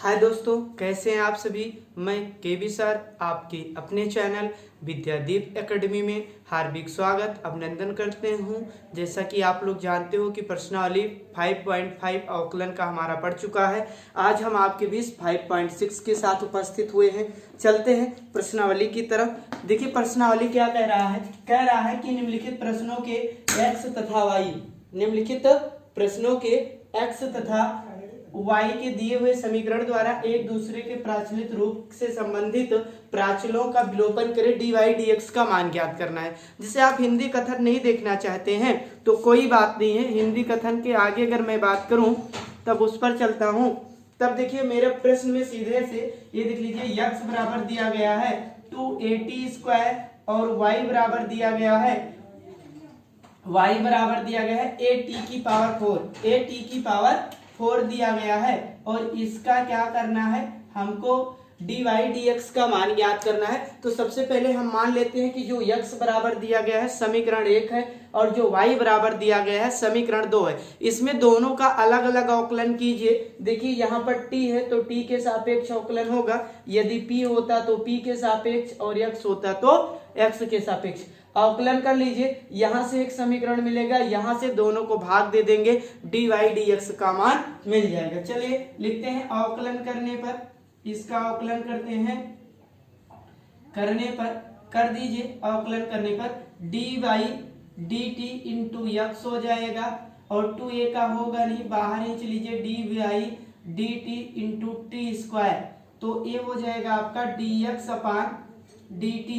हाय दोस्तों, कैसे हैं आप सभी। मैं केबी सर आपके अपने चैनल विद्यादीप एकेडमी में हार्दिक स्वागत अभिनंदन करते हूं। जैसा कि आप लोग जानते हो कि प्रश्नावली 5.5 अवकलन का हमारा पढ़ चुका है। आज हम आपके बीच 5.6 के साथ उपस्थित हुए हैं। चलते हैं प्रश्नावली की तरफ। देखिए प्रश्नावली क्या कह रहा है। कह रहा है कि निम्नलिखित प्रश्नों के x तथा y, निम्नलिखित प्रश्नों के x तथा y के दिए हुए समीकरण द्वारा एक दूसरे के प्राचलित रूप से संबंधित प्राचलों का विलोपन करें। dy dx का मान ज्ञात करना है। जिसे आप हिंदी कथन नहीं देखना चाहते हैं तो कोई बात नहीं है, हिंदी कथन के आगे अगर मैं बात करूं तब उस पर चलता हूं। तब देखिए मेरे प्रश्न में सीधे से ये देख लीजिए, x बराबर दिया गया है 2at² और y बराबर दिया गया है a की पावर 4 दिया गया है। और इसका क्या करना है, हमको dy dx का मान ज्ञात करना है। तो सबसे पहले हम मान लेते हैं कि जो x बराबर दिया गया है समीकरण 1 है और जो y बराबर दिया गया है समीकरण 2 है। इसमें दोनों का अलग अलग अवकलन कीजिए। देखिए यहाँ पर t है तो t के सापेक्ष अवकलन होगा, यदि p होता तो p के सापेक्ष और x होता तो x के सापेक्ष अवकलन कर लीजिए। यहां से एक समीकरण मिलेगा, यहां से दोनों को भाग दे देंगे, dy dx का मान मिल जाएगा। चलिए लिखते हैं अवकलन करने पर, इसका अवकलन करते हैं, करने पर कर दीजिए। अवकलन करने पर dy dt इंटू x हो जाएगा और 2a का होगा नहीं, बाहर ही लीजिए, dy dt इंटू t²। तो ये हो जाएगा आपका dx अपान dt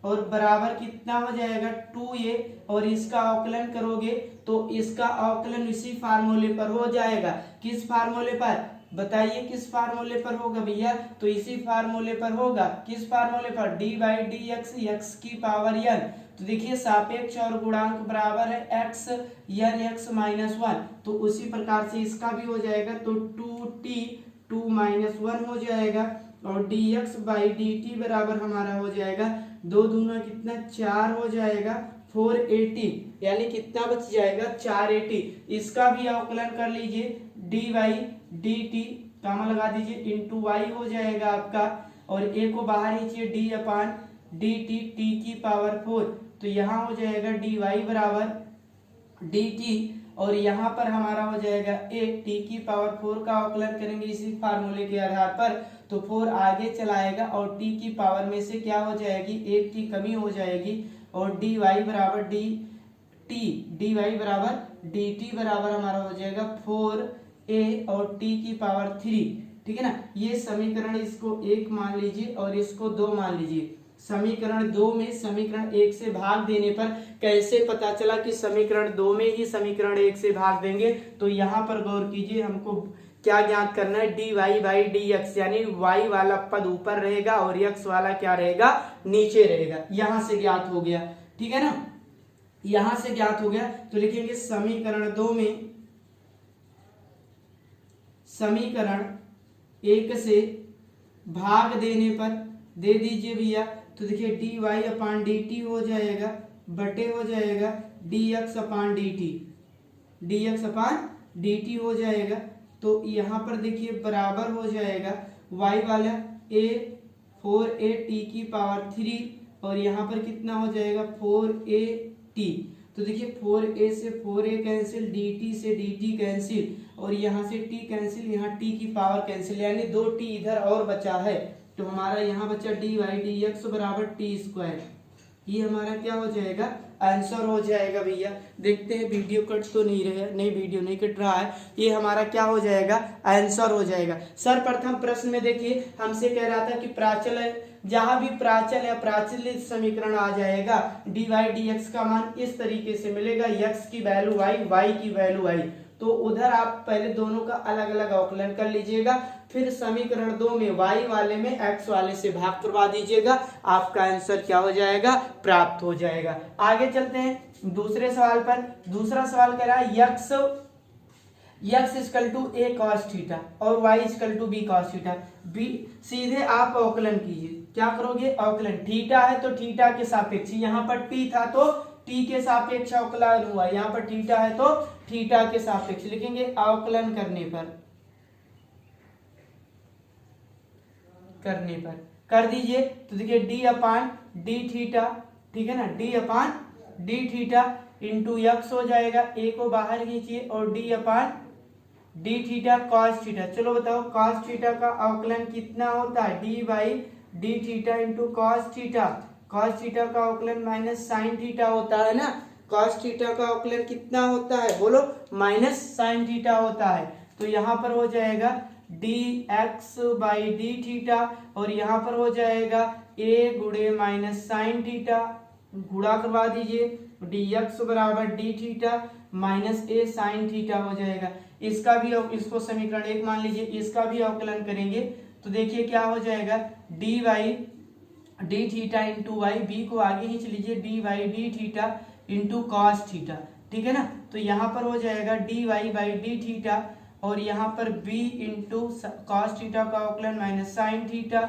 और बराबर कितना हो जाएगा 2a। और इसका अवकलन करोगे तो इसका अवकलन इसी फार्मूले पर हो जाएगा। किस फार्मूले पर बताइए, किस फार्मूले पर होगा भैया? तो इसी फार्मूले पर होगा। किस फार्मूले पर? dy dx x की पावर n। तो देखिए सापेक्ष और गुणांक बराबर है x n x माइनस 1, तो उसी प्रकार से इसका भी हो जाएगा। तो 2t 2 - 1 हो जाएगा और dx dt बराबर हमारा हो जाएगा 2 दूना कितना 4 हो जाएगा 480, यानी कितना बच जाएगा 480। इसका भी अवकलन कर लीजिए, dy dt कामा लगा दीजिए इंटू y हो जाएगा आपका, और a को बाहर नीचे d अपान dt t की पावर 4। तो यहाँ हो जाएगा dy बराबर dt और यहाँ पर हमारा हो जाएगा a t की पावर 4 का अवकलन करेंगे इसी फार्मूले के आधार पर। तो 4 आगे चलाएगा और t की पावर में से क्या हो जाएगी, एक की कमी हो जाएगी और dy बराबर dy बराबर dt बराबर हमारा हो जाएगा 4a और t की पावर 3। ठीक है ना। ये समीकरण, इसको 1 मान लीजिए और इसको 2 मान लीजिए। समीकरण 2 में समीकरण 1 से भाग देने पर कैसे पता चला कि समीकरण 2 में ही समीकरण 1 से भाग देंगे? तो यहाँ पर गौर कीजिए, हमको क्या ज्ञात करना है, dy dx, यानी y वाला पद ऊपर रहेगा और x वाला क्या रहेगा, नीचे रहेगा। यहां से ज्ञात हो गया, ठीक है ना, यहां से ज्ञात हो गया। तो लिखेंगे समीकरण 2 में समीकरण 1 से भाग देने पर दे दीजिए भैया। तो देखिए dy अपान dt हो जाएगा बटे हो जाएगा dx अपान dt हो जाएगा। तो यहाँ पर देखिए बराबर हो जाएगा y वाला a 4a t की पावर 3 और यहाँ पर कितना हो जाएगा 4at। तो देखिए 4a से 4a कैंसिल, dt से dt कैंसिल और यहाँ से t कैंसिल, यहाँ t की पावर कैंसिल, यानी 2t इधर और बचा है। तो हमारा यहाँ बचा dy dx बराबर t²। ये हमारा क्या हो जाएगा, आंसर हो जाएगा भैया। देखते हैं वीडियो कट तो नहीं रहा, नहीं वीडियो नहीं कट रहा है। ये हमारा क्या हो जाएगा, आंसर हो जाएगा। सर प्रथम प्रश्न में देखिए हमसे कह रहा था कि प्राचल है, जहां भी प्राचल या प्राचलित समीकरण आ जाएगा dy dx का मान इस तरीके से मिलेगा, x की वैल्यू y की वैल्यू y। तो उधर आप पहले दोनों का अलग अलग अवकलन कर लीजिएगा, फिर समीकरण 2 में y वाले में x वाले से भाग करवा दीजिएगा, आपका आंसर क्या हो जाएगा, प्राप्त हो जाएगा। आगे चलते हैं दूसरे सवाल पर। दूसरा सवाल कह रहा है x equal to a cos theta और y equal to b cos theta. सीधे आप अवकलन कीजिए। क्या करोगे, अवकलन। थीटा है तो थीटा के सापेक्ष, यहाँ पर t था तो t के सापेक्ष अवकलन हुआ, यहाँ पर थीटा है तो थीटा के सापेक्ष लिखेंगे। अवकलन करने पर करने पर कर दीजिए तो देखिए डी अपान डी थीटा, ठीक है ना, डी अपान डी थीटा इंटू एक्स हो जाएगा, ए को बाहर खींचिए और डी अपान डी थीटा कॉस थीटा। चलो बताओ कॉस थीटा का अवकलन कितना होता है, D by D theta into cos theta. Cos theta का अवकलन माइनस साइन थीटा होता है ना, कॉस थीटा का अवकलन कितना होता है बोलो, माइनस साइन थीटा होता है। तो यहाँ पर हो जाएगा D X by D theta और यहाँ पर हो जाएगा ए गुणे माइनस साइन थीटा, गुणा करवा दीजिए, डी एक्स बराबर डी थीटा माइनस ए साइन थीटा हो जाएगा। इसका भी, इसको समीकरण 1 मान लीजिए, इसका भी अवकलन करेंगे तो देखिए क्या हो जाएगा, D Y D theta into Y, B को आगे खींच लीजिए, D Y D theta into cos theta, ठीक है ना। तो यहाँ पर हो जाएगा D Y by D theta और यहाँ पर b इंटू कॉस थीटा का अवकलन माइनस साइन थीटा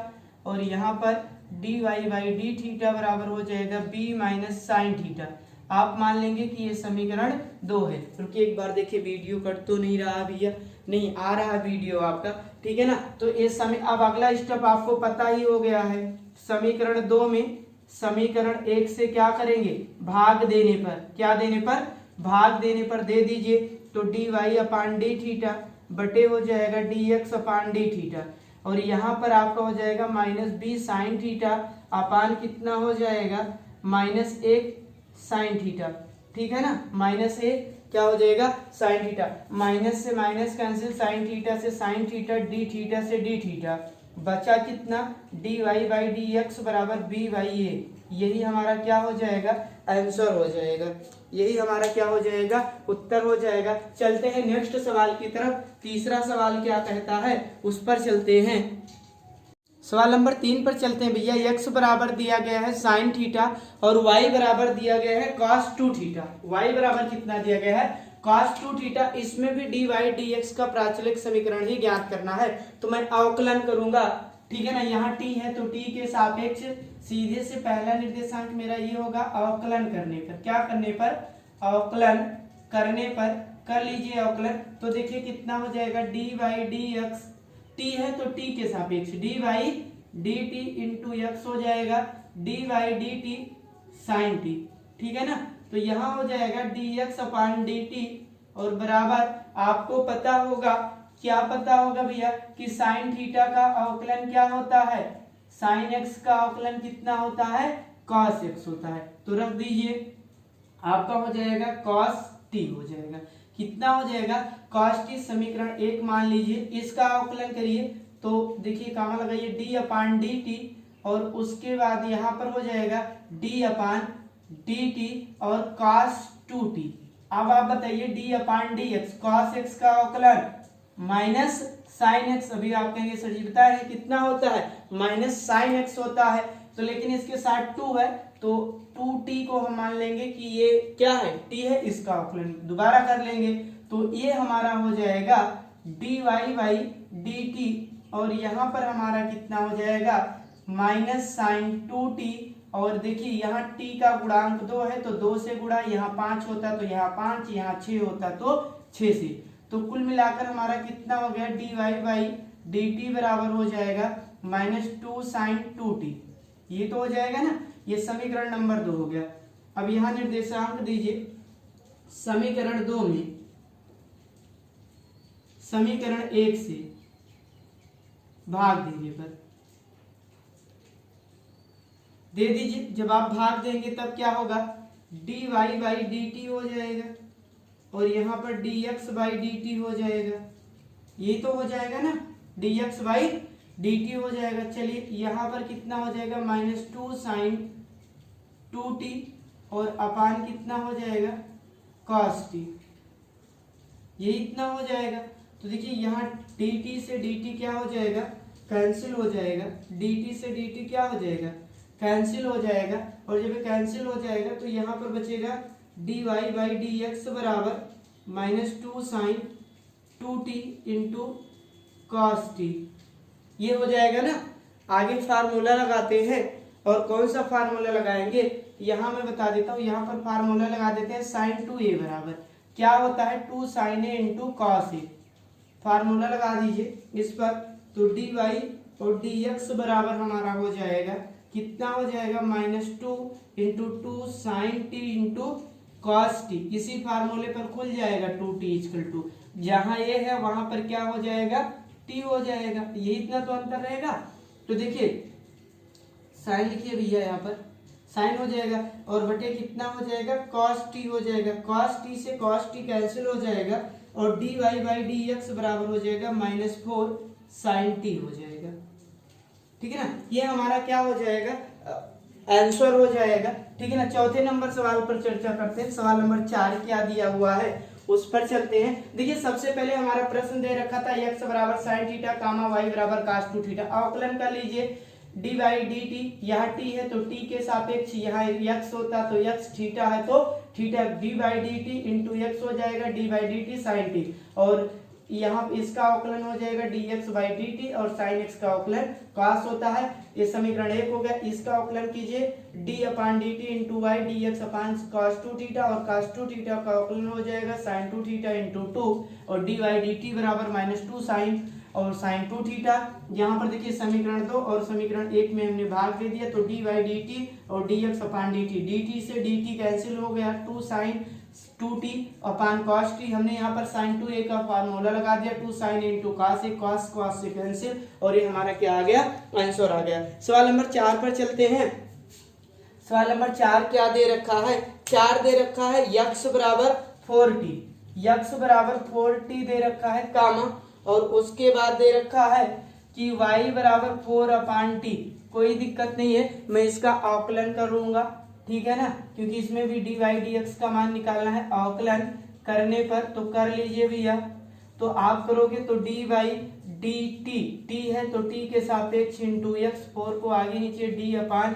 और यहाँ पर D Y by D theta बराबर हो जाएगा b माइनस साइन थीटा। आप मान लेंगे कि ये समीकरण 2 है। रुकिए एक बार देखिए वीडियो कट तो नहीं रहा भैया, नहीं आ रहा वीडियो आपका, ठीक है ना। तो ये अब अगला स्टेप आपको पता ही हो गया है, समीकरण 2 में समीकरण 1 से क्या करेंगे, भाग देने पर, क्या देने पर, भाग देने पर दे दीजिए तो D Y upon D theta बटे हो जाएगा D X upon D theta और यहाँ पर आपका हो जाएगा minus B sine theta upon कितना हो जाएगा माइनस 1 साइन थीटा, ठीक है ना, माइनस 1 क्या हो जाएगा साइन थीटा, माइनस से माइनस कैंसिल, साइन थीटा से साइन थीटा, डी थीटा से डी थीटा, बचा कितना D Y by D X बराबर बी बाई ए। यही हमारा क्या हो जाएगा, आंसर हो जाएगा, यही हमारा क्या हो जाएगा, उत्तर हो जाएगा। चलते हैं नेक्स्ट सवाल की तरफ। तीसरा सवाल क्या कहता है उस पर चलते हैं। सवाल नंबर 3 पर चलते हैं भैया। x बराबर दिया गया है साइन थीटा और y बराबर दिया गया है cos 2 थीटा। y बराबर कितना दिया गया है, cos 2 थीटा। इसमें भी dy dx का प्राचलिक समीकरण ही ज्ञात करना है। तो मैं अवकलन करूंगा, ठीक है ना, यहाँ t है तो t के सापेक्ष सीधे से पहला निर्देशांक मेरा ये होगा अवकलन करने पर, क्या करने पर, अवकलन करने पर, कर लीजिए अवकलन। तो देखिए कितना हो जाएगा dy dx, t है तो t के सापेक्ष dy dt इंटू एक्स हो जाएगा dy dt साइन t, ठीक है ना। तो यहाँ हो जाएगा dx अपान dt और बराबर आपको पता होगा, क्या पता होगा भैया कि साइन थीटा का अवकलन क्या होता है, साइन x का अवकलन कितना होता है, cos x होता है। तो रख दीजिए, आपका हो जाएगा cos t हो जाएगा, कितना हो जाएगा cos t, समीकरण 1 मान लीजिए, इसका अवकलन करिए तो देखिए कामा लगाइए d अपान डी टी और उसके बाद यहाँ पर हो जाएगा d अपान डी टी और cos 2t। अब आप बताइए d अपान डी एक्स, cos x का अवकलन माइनस साइन एक्स, अभी आप कहेंगे सर जी बताया है कितना होता है, माइनस साइन एक्स होता है। तो लेकिन इसके साथ 2 है तो 2t को हम मान लेंगे कि ये क्या है, t है, इसका अवकलन दोबारा कर लेंगे तो ये हमारा हो जाएगा dy बाई dt और यहाँ पर हमारा कितना हो जाएगा माइनस साइन 2t और देखिए यहाँ t का गुणांक 2 है तो 2 से गुणा, यहाँ 5 होता तो यहाँ 5, यहाँ 6 होता तो 6 से, तो कुल मिलाकर हमारा कितना हो गया dy बाई dt बराबर हो जाएगा माइनस 2 साइन 2t। ये तो हो जाएगा ना, ये समीकरण नंबर 2 हो गया। अब यहाँ निर्देशांक दीजिए, समीकरण 2 में समीकरण 1 से भाग देने पर दे दीजिए, जब आप भाग देंगे तब क्या होगा dy बाई dt हो जाएगा और यहाँ पर dx बाई dt हो जाएगा, ये तो हो जाएगा ना, dx बाई dt हो जाएगा। चलिए यहाँ पर कितना हो जाएगा माइनस 2 साइन 2t और अपान कितना हो जाएगा cos t, ये इतना हो जाएगा। तो देखिए यहाँ dt से dt क्या हो जाएगा, कैंसिल हो जाएगा, dt से dt क्या हो जाएगा, कैंसिल हो जाएगा और जब कैंसिल हो जाएगा तो यहाँ पर बचेगा dy बाई dx बराबर minus 2 sine 2t into cos t, ये हो जाएगा ना। आगे फार्मूला लगाते हैं और कौन सा फार्मूला लगाएंगे यहाँ मैं बता देता हूँ, यहाँ पर फार्मूला लगा देते हैं साइन 2a बराबर क्या होता है 2 sine a into cos A, formula लगा दीजिए इस पर। तो dy और dx बराबर हमारा हो जाएगा कितना हो जाएगा -2 into 2 sine T into cos T. इसी फार्मूले पर खुल जाएगा 2t इक्वल टू जहां ये है वहां पर क्या हो जाएगा t हो जाएगा। ये इतना तो अंतर रहेगा। तो देखिए साइन लिखिए भैया, यहाँ पर साइन हो जाएगा और बटे कितना हो जाएगा cos t हो जाएगा। cos t से cos t कैंसिल हो जाएगा और dy बाई dx बराबर हो जाएगा -4 साइन t हो जाएगा। ठीक है ना, ये हमारा क्या हो जाएगा आंसर हो जाएगा। ठीक है ना, चौथे नंबर सवाल पर चर्चा करते हैं। सवाल नंबर 4 क्या दिया हुआ है उस पर चलते हैं। देखिए सबसे पहले हमारा प्रश्न दे रखा था x बराबर साइन थीटा कामा y बराबर cos 2 थीटा। अवकलन कर लीजिए डी बाई डी टी, यहाँ टी है तो टी के सापेक्ष यहाँ x होता तो x थीटा है तो theta D by D T into X हो जाएगा D by D T sine T, और यहाँ इसका अवकलन हो जाएगा dx बाई dt और sin x का अवकलन cos होता है। ये समीकरण 1 हो गया। इसका अवकलन कीजिए d अपान dt इंटू वाई dx अपान cos 2 थीटा और cos 2 थीटा का अवकलन हो जाएगा sin 2 थीटा इंटू 2 और dy dt बराबर -2 साइन और sin 2 थीटा। यहाँ पर देखिए समीकरण 2 और समीकरण 1 में हमने भाग दे दिया तो dy dt और dx अपान dt, dt से dt कैंसिल हो गया 2 साइन 2t अपान cos t। हमने यहाँ पर sin 2a का फार्मूला लगा दिया 2 sine into cos a, cos से कैंसिल और ये हमारा क्या आ गया आंसर आ गया। सवाल नंबर 4 पर चलते हैं। सवाल नंबर 4 क्या दे रखा है, 4 दे रखा है x बराबर 4t, x बराबर 4t दे रखा है कामा, और उसके बाद दे रखा है कि y बराबर 4 अपान टी। कोई दिक्कत नहीं है, मैं इसका अवकलन करूंगा। ठीक है ना, क्योंकि इसमें भी डी वाई डी एक्स का मान निकालना है। अवकलन करने पर तो कर लीजिए भैया, तो आप करोगे तो D Y D T, T है तो टी के सापेक्ष इंटू एक्स, 4 को आगे नीचे डी अपान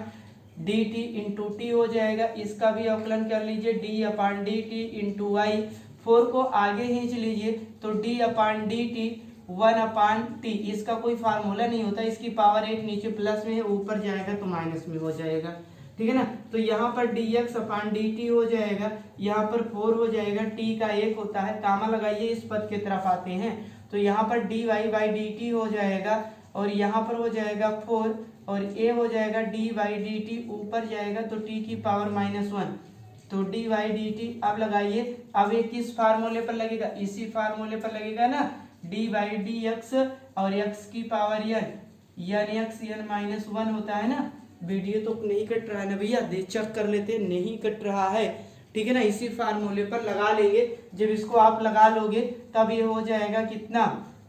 डी टी इंटू टी हो जाएगा। इसका भी अवकलन कर लीजिए डी अपान डी टी इंटू वाई, 4 को आगे खींच लीजिए तो डी अपान डी टी 1 अपान टी। इसका कोई फार्मूला नहीं होता, इसकी पावर 1 नीचे प्लस में है, ऊपर जाएगा तो माइनस में हो जाएगा। ठीक है ना, तो यहाँ पर dx अपान dt हो जाएगा, यहाँ पर 4 हो जाएगा, t का 1 होता है, कामा लगाइए इस पद की तरफ आते हैं तो यहाँ पर dy बाई dt हो जाएगा और यहाँ पर हो जाएगा 4 और a हो जाएगा d बाई dt, ऊपर जाएगा तो t की पावर -1 तो dy dt। अब लगाइए, अब ये किस फार्मूले पर लगेगा, इसी फार्मूले पर लगेगा ना, d बाई dx और x की पावर n x n-1 होता है ना। वीडियो तो नहीं कट रहा है ना भैया, देख चेक कर लेते, नहीं कट रहा है। ठीक है ना, इसी फार्मूले पर लगा लेंगे। जब इसको आप लगा लोगे तब ये हो जाएगा कितना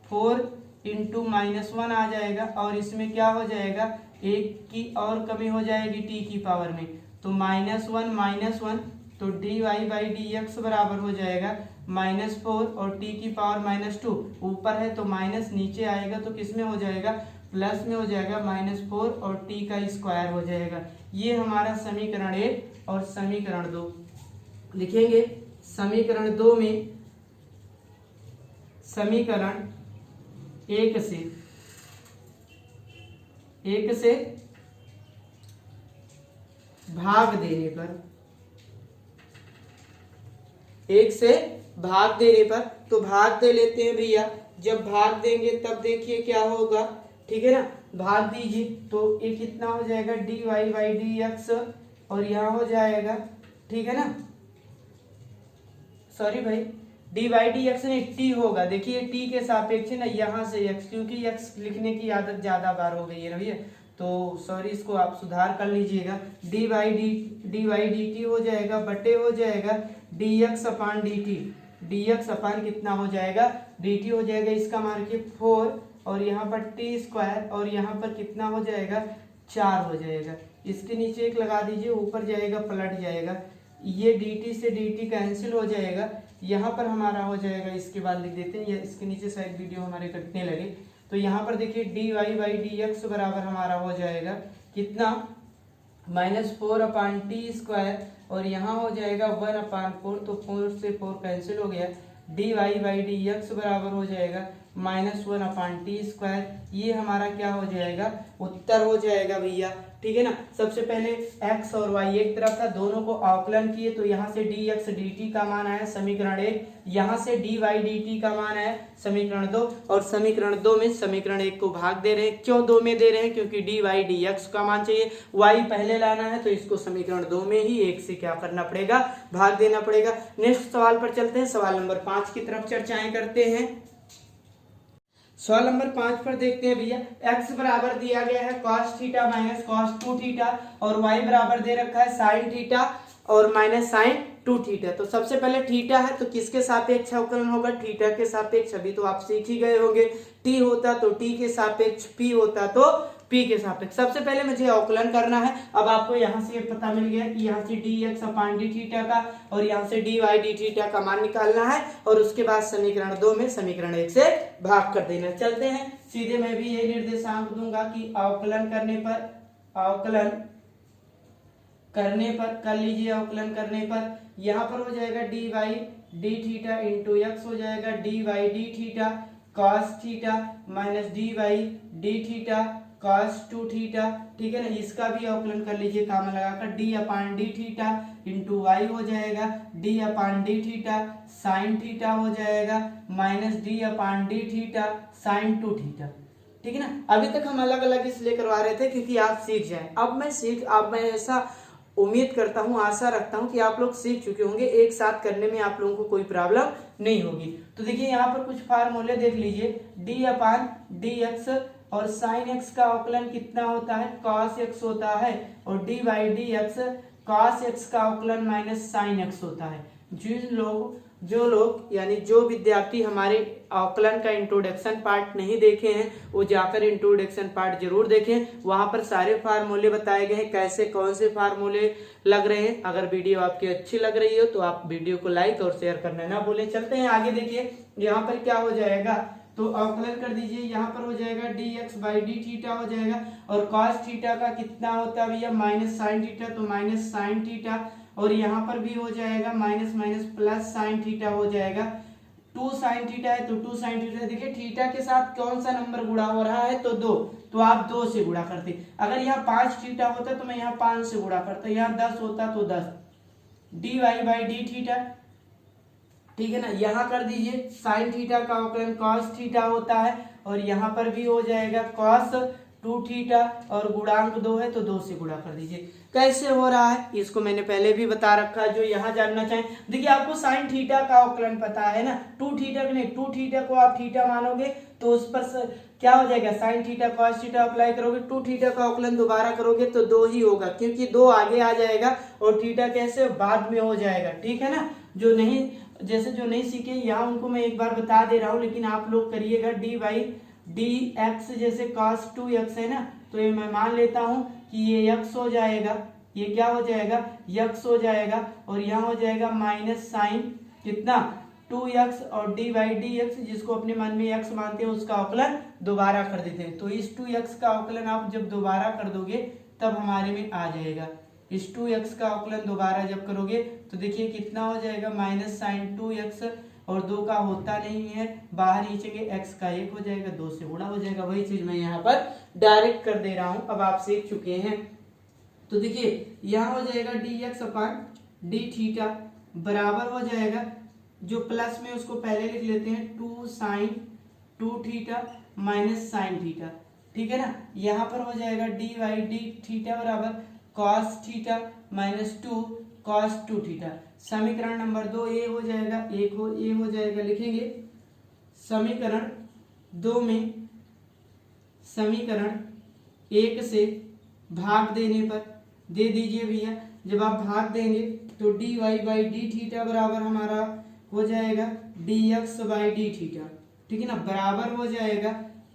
4 इंटू -1 आ जाएगा और इसमें क्या हो जाएगा 1 की और कमी हो जाएगी t की पावर में, तो -1 तो dy बाई dx बराबर हो जाएगा -4 और t की पावर -2, ऊपर है तो माइनस, नीचे आएगा तो किस में हो जाएगा प्लस में हो जाएगा -4 और t का स्क्वायर हो जाएगा। ये हमारा समीकरण 1 और समीकरण 2 लिखेंगे। समीकरण 2 में समीकरण 1 से भाग देने पर, 1 से भाग देने पर, तो भाग दे लेते हैं भैया। जब भाग देंगे तब देखिए क्या होगा। ठीक है ना, भाग दीजिए तो ये कितना हो जाएगा dy बाई dx और यहाँ हो जाएगा, ठीक है ना, सॉरी भाई dy बाई dx नहीं t होगा। देखिए t के सापेक्ष ना यहाँ से x, क्योंकि x लिखने की आदत ज्यादा बार हो गई है ना भैया, तो सॉरी इसको आप सुधार कर लीजिएगा। dy बाई dt हो जाएगा बटे हो जाएगा dx अपान dt, dx अपान कितना हो जाएगा dt हो जाएगा, इसका मान के 4 और यहाँ पर t स्क्वायर और यहाँ पर कितना हो जाएगा 4 हो जाएगा। इसके नीचे 1 लगा दीजिए, ऊपर जाएगा पलट जाएगा, ये dt से dt कैंसिल हो जाएगा। यहाँ पर हमारा हो जाएगा, इसके बाद लिख देते हैं, इसके नीचे शायद वीडियो हमारे कटने लगे, तो यहाँ पर देखिए dy बाई dx बराबर हमारा हो जाएगा कितना -4 अपान टी स्क्वायर और यहाँ हो जाएगा 1 अपान 4, तो 4 से 4 कैंसिल हो गया, dy बाई dx बराबर हो जाएगा -1 अपान टी स्क्वायर। ये हमारा क्या हो जाएगा उत्तर हो जाएगा भैया। ठीक है ना। सबसे पहले x और y एक तरफ था, दोनों को अवकलन किए तो यहाँ से dx dt का मान आया समीकरण 1, यहाँ से dy dt का मान आया समीकरण 2, और समीकरण 2 में समीकरण 1 को भाग दे रहे हैं। क्यों 2 में दे रहे हैं? क्योंकि dy dx का मान चाहिए, y पहले लाना है, तो इसको समीकरण 2 में ही 1 से क्या करना पड़ेगा? भाग देना पड़ेगा। नेक्स्ट सवाल पर चलते हैं, सवाल नंबर 5 की तरफ चर्चाएं करते हैं। सवाल नंबर 5 पर देखते हैं भैया, x बराबर दिया गया है cos theta minus cos 2 theta और y बराबर दे रखा है sin थीटा और माइनस sin 2 थीटा। तो सबसे पहले थीटा है तो किसके सापेक्ष अवकलन होगा? थीटा के सापेक्ष। अभी तो आप सीख ही गए होंगे, t होता तो t के सापेक्ष, p होता तो p के सापेक्ष। सबसे पहले मुझे अवकलन करना है। अब आपको यहाँ से पता मिल गया कि यहाँ से dx अपान d थीटा का और यहाँ से dy d थीटा का मान निकालना है, और उसके बाद समीकरण 2 में समीकरण 1 से भाग कर देना। चलते हैं सीधे, मैं भी ये निर्देशांक दूंगा कि अवकलन करने पर कर लीजिए, अवकलन करने पर यहाँ पर हो जाएगा dy d theta into x हो जाएगा dy d theta cos theta minus dy d theta cos 2 theta, ठीक है ना। इसका भी अवकलन कर लीजिए कामा लगाकर, d अपान डी थीटा इंटू वाई हो जाएगा d अपान डी थीटा साइन थीटा हो जाएगा माइनस d अपान डी थीटा साइन 2 थीटा, ठीक है ना। अभी तक हम अलग अलग इसलिए करवा रहे थे क्योंकि आप सीख जाएं। अब मैं ऐसा उम्मीद करता हूं, आशा रखता हूं कि आप लोग सीख चुके होंगे, एक साथ करने में आप लोगों को कोई प्रॉब्लम नहीं होगी। तो देखिए यहाँ पर कुछ फार्मूले देख लीजिए, d अपान डी एक्स और साइन एक्स का अवकलन कितना होता है? cos x होता है, और dy dx cos x का अवकलन माइनस साइन x होता है। जो लोग यानी जो विद्यार्थी हमारे अवकलन का इंट्रोडक्शन पार्ट नहीं देखे हैं वो जाकर इंट्रोडक्शन पार्ट जरूर देखें, वहां पर सारे फार्मूले बताए गए हैं, कैसे कौन से फार्मूले लग रहे हैं। अगर वीडियो आपकी अच्छी लग रही हो तो आप वीडियो को लाइक और शेयर करना ना भूलें। चलते हैं आगे, देखिए यहाँ पर क्या हो जाएगा, तो अवकलन कर दीजिए। यहाँ पर हो जाएगा dx बाई डी थीटा हो जाएगा, और cos थीटा का कितना होता है भैया? माइनस साइन थीटा, तो माइनस साइन थीटा, और यहाँ पर भी हो जाएगा minus minus plus sine theta हो जाएगा। 2 साइन थीटा है तो 2 साइन थीटा, देखिए थीटा के साथ कौन सा नंबर गुणा हो रहा है? तो 2, तो आप 2 से गुणा करते। अगर यहाँ 5 थीटा होता तो मैं यहाँ 5 से गुणा करता, यहाँ 10 होता तो 10 dy बाई डी थीटा, ठीक है ना। यहाँ कर दीजिए साइन थीटा का अवकलन cos थीटा होता है, और यहाँ पर भी हो जाएगा cos 2 थीटा, और गुणांक 2 है तो 2 से गुणा कर दीजिए। कैसे हो रहा है इसको मैंने पहले भी बता रखा है, जो यहाँ जानना चाहें। देखिए आपको साइन थीटा का अवकलन पता है ना, 2 थीटा के नहीं, 2 थीटा को आप थीटा मानोगे तो उस पर क्या हो जाएगा? Sine theta cos theta apply करोगे, 2 थीटा का अवकलन दोबारा करोगे तो 2 ही होगा, क्योंकि 2 आगे आ जाएगा और थीटा कैसे बाद में हो जाएगा, ठीक है ना। जो नहीं सीखे यहाँ उनको मैं एक बार बता दे रहा हूँ, लेकिन आप लोग करिएगा। डी बाई डी एक्स जैसे cos 2x है ना, तो ये मैं मान लेता हूँ कि ये x हो जाएगा, ये क्या हो जाएगा? x हो जाएगा, और यहाँ हो जाएगा माइनस साइन कितना? 2x, और डी बाई डी एक्स जिसको अपने मन में x मानते हैं उसका अवकलन दोबारा कर देते हैं। तो इस 2x का अवकलन आप जब दोबारा कर दोगे तब हमारे में आ जाएगा। इस 2x का अवकलन दोबारा जब करोगे तो देखिए कितना हो जाएगा? माइनस साइन 2x, और 2 का होता नहीं है, बाहर खींचेंगे x का 1 हो जाएगा, 2 से गुणा हो जाएगा। वही चीज मैं यहाँ पर डायरेक्ट कर दे रहा हूँ, अब आप सीख चुके हैं। तो देखिए यहाँ हो जाएगा dx अपान डी थीटा बराबर हो जाएगा, जो प्लस में उसको पहले लिख लेते हैं 2 sine 2 theta minus sine theta, ठीक है ना। यहाँ पर हो जाएगा डी बाई डी थीटा बराबर cos theta minus 2 cos 2 theta. समीकरण नंबर 2 ए हो जाएगा, ए हो जाएगा, लिखेंगे समीकरण 2 में समीकरण 1 से भाग देने पर दे दीजिए भैया। जब आप भाग देंगे तो D Y by D theta बराबर हमारा हो जाएगा D X by D theta, ठीक है ना, बराबर हो जाएगा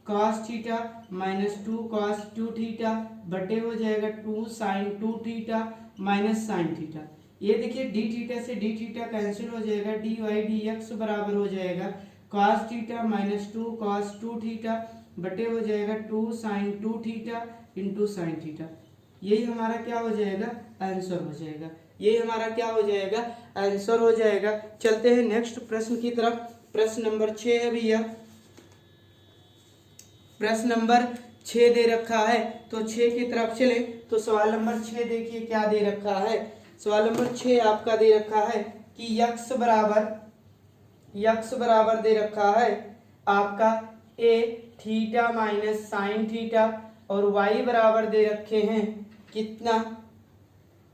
cos theta minus 2 cos 2 theta बटे हो जाएगा 2 sine 2 theta minus sine theta. ये देखिए डी थीटा से डी थीटा कैंसिल हो जाएगा, डी वाई डी एक्स बराबर हो जाएगा cos theta minus 2 cos 2 theta बटे हो जाएगा 2 sine 2 theta into sine theta. यही हमारा क्या हो जाएगा? आंसर हो जाएगा। यही हमारा क्या हो जाएगा? आंसर हो जाएगा। चलते हैं नेक्स्ट प्रश्न की तरफ। प्रश्न नंबर 6 है भैया। प्रश्न नंबर 6 दे रखा है, तो 6 की तरफ चले तो सवाल नंबर 6 देखिए क्या दे रखा है। सवाल नंबर 6 आपका दे रखा है कि यक्स बराबर दे रखा है आपका ए थीटा माइनस साइन थीटा, और वाई बराबर दे रखे हैं कितना,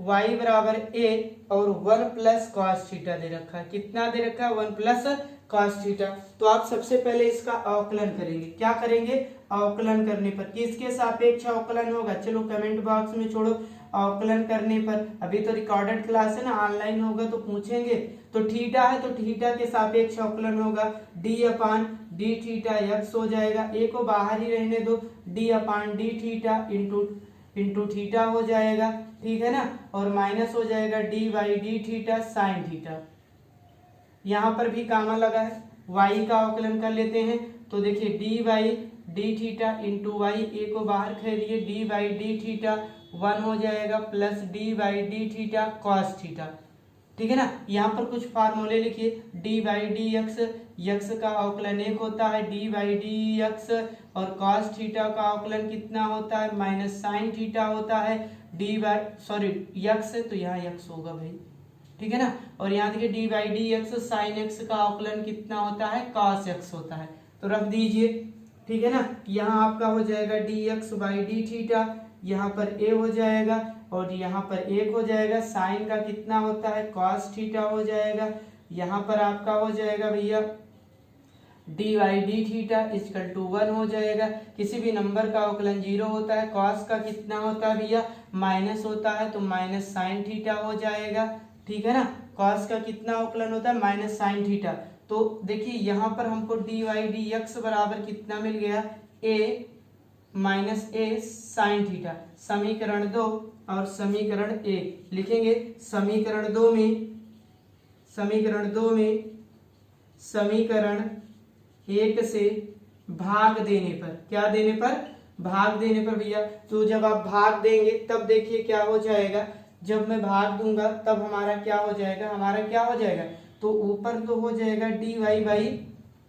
y बराबर a और 1 प्लस कॉस थीटा दे रखा है। कितना दे रखा है? 1 प्लस कॉस थीटा। तो आप सबसे पहले इसका अवकलन करेंगे। क्या करेंगे? अवकलन करने पर किसके सापेक्ष अवकलन होगा? चलो कमेंट बॉक्स में छोड़ो। अवकलन करने पर, अभी तो रिकॉर्डेड क्लास है ना, ऑनलाइन होगा तो पूछेंगे। तो थीटा है तो थीटा के सापेक्ष अवकलन होगा डी अपान डी थीटा यक्स हो जाएगा। ए को बाहर ही रहने दो, डी अपान डी थीटा इंटू थीटा हो जाएगा, ठीक है ना। और माइनस हो जाएगा D by D theta sine theta. यहां पर भी कामा लगा है, y का अवकलन कर लेते हैं। तो देखिए D by D theta into Y, A को बाहर खेलिए, डी बाई डी थीटा 1 हो जाएगा plus D by D theta cos theta, ठीक है ना। यहाँ पर कुछ फार्मूले लिखिए, D by D x, x का अवकलन 1 होता है डी बाई डी यक्स, और कॉस थीटा का अवकलन कितना होता है? माइनस साइन थीटा होता है डी बाई, सॉरी यक्स है तो यहाँ यक्स होगा भाई, ठीक है ना। और यहाँ देखिए D by D x sine x का अवकलन कितना होता है? कॉस एक्स होता है। तो रख दीजिए, ठीक है ना। यहाँ आपका हो जाएगा D X by D theta, यहाँ पर ए हो जाएगा और यहाँ पर 1 हो जाएगा। साइन का कितना होता है? कॉस थीटा हो जाएगा। यहाँ पर आपका हो जाएगा भैया D by D theta equal to 1 हो जाएगा। किसी भी नंबर का अवकलन 0 होता है। कॉस का कितना होता है भैया? माइनस होता है, तो माइनस साइन थीटा हो जाएगा, ठीक है ना। कॉस का कितना अवकलन होता है? Minus sine theta. तो देखिए यहाँ पर हमको डी वाई डी एक्स बराबर कितना मिल गया? ए माइनस ए साइन थीटा। समीकरण 2 और समीकरण 1 लिखेंगे। समीकरण 2 में समीकरण 1 से भाग देने पर, क्या देने पर? भाग देने पर भैया। तो जब आप भाग देंगे तब देखिए क्या हो जाएगा, जब मैं भाग दूंगा तब हमारा क्या हो जाएगा? तो ऊपर तो हो जाएगा डी वाई बाई,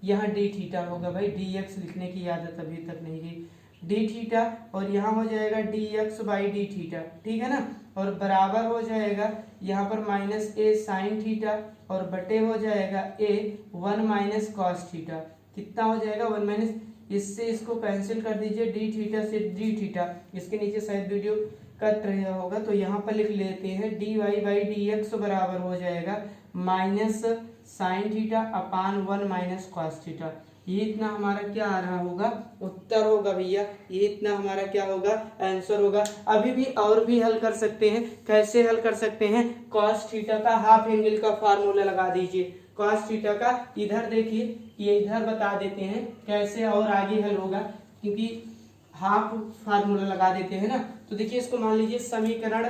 यहाँ डी थीटा होगा भाई, डी एक्स लिखने की आदत अभी तक नहीं गई, डी थीटा, और यहाँ हो जाएगा D X by D theta, ठीक है ना। और बराबर हो जाएगा यहाँ पर माइनस ए साइन थीटा, और बटे हो जाएगा ए 1 माइनस कॉस थीटा। कितना हो जाएगा? 1 माइनस, इससे इसको कैंसिल कर दीजिए, डी थीटा से डी थीटा, इसके नीचे शायद वीडियो कट रहा होगा तो यहाँ पर लिख लेते हैं D Y by D X बराबर हो जाएगा minus sine theta upon 1 minus cos theta. ये इतना हमारा क्या आ रहा होगा? उत्तर होगा भैया। ये इतना हमारा क्या होगा? आंसर होगा। अभी भी और भी हल कर सकते हैं। कैसे हल कर सकते हैं? कॉस थीटा का हाफ एंगल का फार्मूला लगा दीजिए। कॉस थीटा का इधर देखिए, ये इधर बता देते हैं कैसे और आगे हल होगा, क्योंकि हाफ फार्मूला लगा देते हैं ना। तो देखिए इसको मान लीजिए समीकरण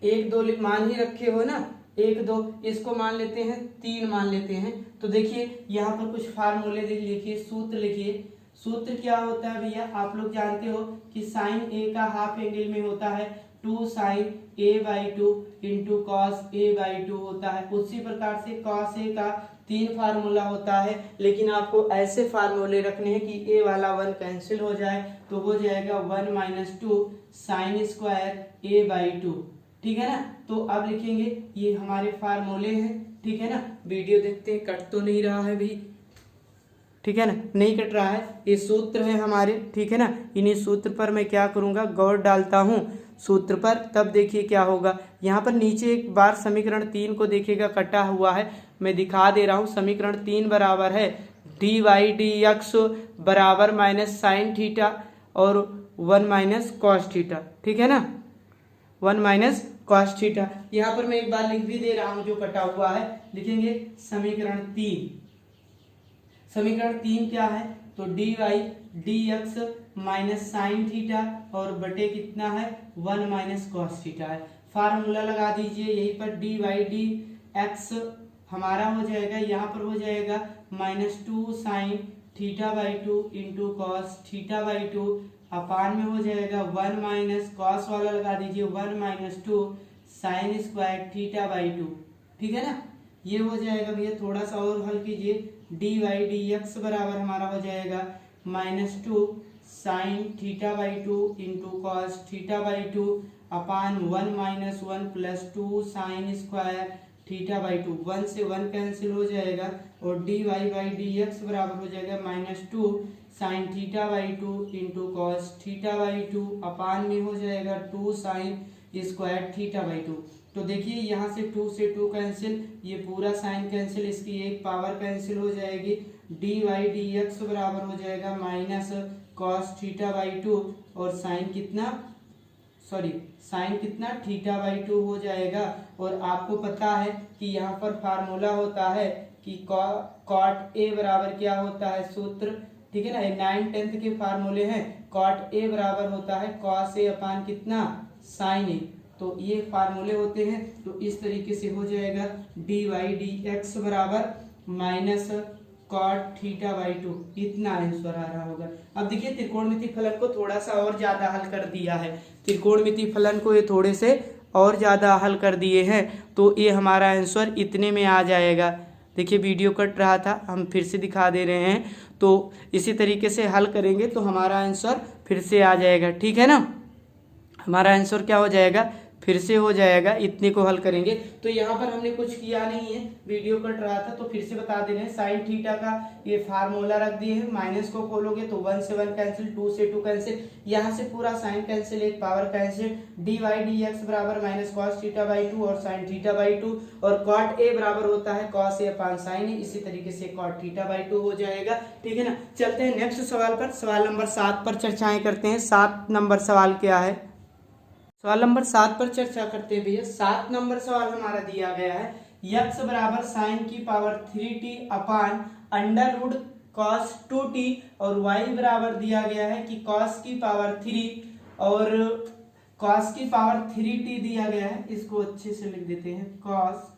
1 2 मान ही रखे हो ना, 1 2, इसको मान लेते हैं 3 मान लेते हैं। तो देखिए यहाँ पर कुछ फार्मूले लिखिए, सूत्र लिखिए। सूत्र क्या होता है भैया? आप लोग जानते हो कि साइन ए का हाफ एंगल में होता है 2 sine A by 2 into cos A by 2 होता है। उसी प्रकार से कॉस ए का 3 फार्मूला होता है, लेकिन आपको ऐसे फार्मूले रखने हैं कि ए वाला 1 कैंसिल हो जाए, तो हो जाएगा 1 minus 2 sine square A by 2, ठीक है ना। तो अब लिखेंगे, ये हमारे फार्मूले हैं, ठीक है ना। वीडियो देखते हैं, कट तो नहीं रहा है भी, ठीक है ना, नहीं कट रहा है। ये सूत्र है हमारे, ठीक है ना। इन्हीं सूत्र पर मैं क्या करूंगा? गौर डालता हूं सूत्र पर, तब देखिए क्या होगा। यहाँ पर नीचे एक बार समीकरण 3 को देखिएगा, कटा हुआ है, मैं दिखा दे रहा हूँ। समीकरण 3 बराबर है डी वाई डी एक्स बराबर माइनस साइन थीटा और 1 माइनस कॉस थीटा, ठीक है ना, 1 माइनस कॉस थीटा। यहाँ पर मैं एक बार लिख भी दे रहा हूँ जो कटा हुआ है। लिखेंगे समीकरण 3 क्या है? तो D Y D X minus sine theta और बटे कितना है? 1 माइनस कॉस थीटा है। फार्मूला लगा दीजिए यहीं पर, डी वाई डी एक्स हमारा हो जाएगा, यहाँ पर हो जाएगा minus 2 sine theta by 2 into cos theta by 2 upon में हो जाएगा 1 माइनस कॉस वाला लगा दीजिए 1 minus 2 sine square theta by 2, ठीक है ना। ये हो जाएगा भैया, थोड़ा सा और हल कीजिए, डी वाई डी एक्स बराबर हमारा हो जाएगा minus 2 sine theta by 2 into cos theta by 2 upon 1 minus 1 plus 2 sine square theta by 2। 1 से 1 कैंसिल हो जाएगा और D Y by D X बराबर हो जाएगा -2 sine theta by 2 into cos theta by 2 upon में हो जाएगा 2 साइन स्क्वायर थीटा बाई 2। तो देखिए यहाँ से 2 से 2 कैंसिल, ये पूरा साइन कैंसिल, इसकी एक पावर कैंसिल हो जाएगी। डी वाई डी एक्स बराबर हो जाएगा माइनस कॉस थीटा बाई 2 और साइन कितना थीटा बाई 2 हो जाएगा। और आपको पता है कि यहाँ पर फार्मूला होता है कि कॉट ए बराबर क्या होता है, सूत्र, ठीक है ना, 9/10 के फार्मूले हैं। कॉट ए बराबर होता है कॉस ए अपान कितना, साइन ए। तो ये फार्मूले होते हैं। तो इस तरीके से हो जाएगा डी वाई डी एक्स बराबर माइनस कॉट थीटा बाई 2, इतना आंसर आ रहा होगा। अब देखिए त्रिकोणमिति फलन को थोड़ा सा और ज्यादा हल कर दिया है, त्रिकोणमिति फलन को ये थोड़े से और ज्यादा हल कर दिए हैं, तो ये हमारा आंसर इतने में आ जाएगा। देखिए वीडियो कट रहा था, हम फिर से दिखा दे रहे हैं। तो इसी तरीके से हल करेंगे तो हमारा आंसर फिर से आ जाएगा, ठीक है ना। हमारा आंसर क्या हो जाएगा, फिर से हो जाएगा, इतने को हल करेंगे। तो यहाँ पर हमने कुछ किया नहीं है, वीडियो कट रहा था तो फिर से बता दे रहे हैं। साइन थीटा का ये फार्मूला रख दिए हैं, माइनस को खोलोगे तो 1 से 1 कैंसिल, 2 से 2 कैंसिल, यहाँ से पूरा साइन कैंसिल, एक power cancel. D Y D X बराबर माइनस कॉस थीटा बाई 2 और साइन थीटा बाई 2 और कॉट ए बराबर होता है कॉस ए अपान साइन ए, इसी तरीके से कॉट थीटा बाई 2 हो जाएगा, ठीक है ना। चलते हैं नेक्स्ट सवाल पर, सवाल नंबर 7 पर चर्चाएं करते हैं। 7 नंबर सवाल क्या है, सवाल नंबर 7 पर चर्चा करते हैं भैया। 7 नंबर सवाल हमारा दिया गया है, यक्स बराबर साइन की power 3t upon under root cos 2t और y बराबर दिया गया है कि कॉस की पावर 3 और कॉस की पावर 3t दिया गया है। इसको अच्छे से लिख देते हैं, कॉस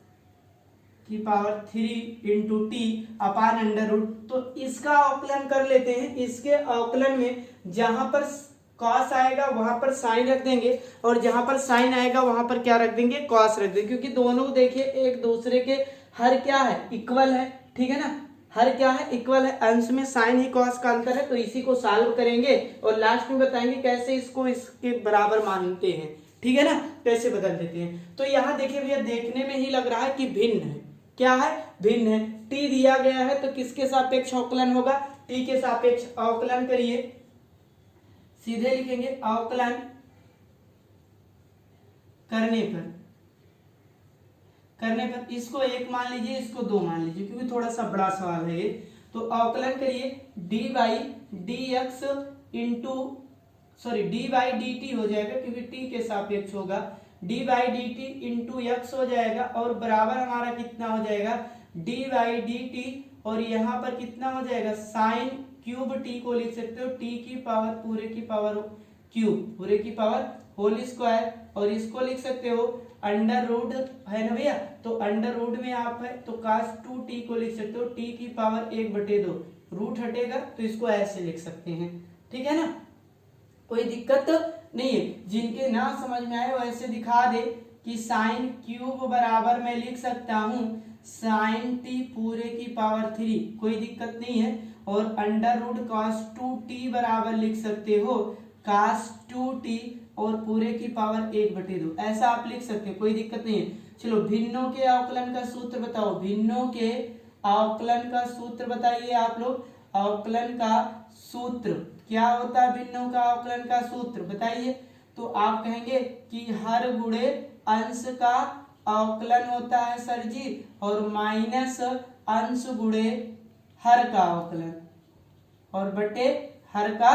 की power 3 into T upon under root. तो इसका अवकलन कर लेते हैं। इसके अवकलन में जहां पर कॉस आएगा वहां पर साइन रख देंगे और जहां पर साइन आएगा वहां पर क्या रख देंगे, कॉस रख देंगे, क्योंकि दोनों देखिए एक दूसरे के हर क्या है, इक्वल है, ठीक है ना, हर क्या है, इक्वल है। अंश में साइन ही कॉस का अंतर है। तो इसी को सॉल्व करेंगे और लास्ट में बताएंगे कैसे इसको इसके बराबर मानते हैं, ठीक है ना, कैसे बदल देते हैं। तो यहाँ देखिए भैया, देखने में ही लग रहा है कि भिन्न है, क्या है, भिन्न है। टी दिया गया है तो किसके सापेक्ष अवकलन होगा, टी के सापेक्ष अवकलन करिए, सीधे लिखेंगे अवकलन करने पर इसको 1 मान लीजिए, इसको 2 मान लीजिए, क्योंकि थोड़ा सा बड़ा सवाल है ये। तो अवकलन करिए D by D X into D by D T हो जाएगा, क्योंकि टी के सापेक्ष होगा, D by D T into X हो जाएगा और बराबर हमारा कितना हो जाएगा, डी बाई डी टी और यहाँ पर कितना हो जाएगा, साइन क्यूब टी को लिख सकते हो, टी की पावर पूरे की पावर क्यूब, पूरे की पावर होल स्क्वायर, और इसको लिख सकते हो अंडर रूट, है ना भैया। तो अंडर रूट में आप है तो cos 2t को लिख सकते हो, टी की पावर 1/2, रूट हटेगा तो इसको ऐसे लिख सकते हैं, ठीक है ना, कोई दिक्कत नहीं है। जिनके ना समझ में आए वो ऐसे दिखा दे कि साइन क्यूब बराबर मैं लिख सकता हूं साइन टी पूरे की पावर 3, कोई दिक्कत नहीं है। और अंडर रूट cos 2t बराबर लिख सकते हो cos 2t और पूरे की पावर 1/2, ऐसा आप लिख सकते हो, कोई दिक्कत नहीं है। चलो भिन्नों के अवकलन का सूत्र बताओ, भिन्नों के अवकलन का सूत्र बताइए आप लोग। अवकलन का सूत्र क्या होता है, भिन्नों का अवकलन का सूत्र बताइए। तो आप कहेंगे कि हर गुणे अंश का अवकलन होता है सर जी, और माइनस अंश गुणे हर का अवकलन और बटे हर का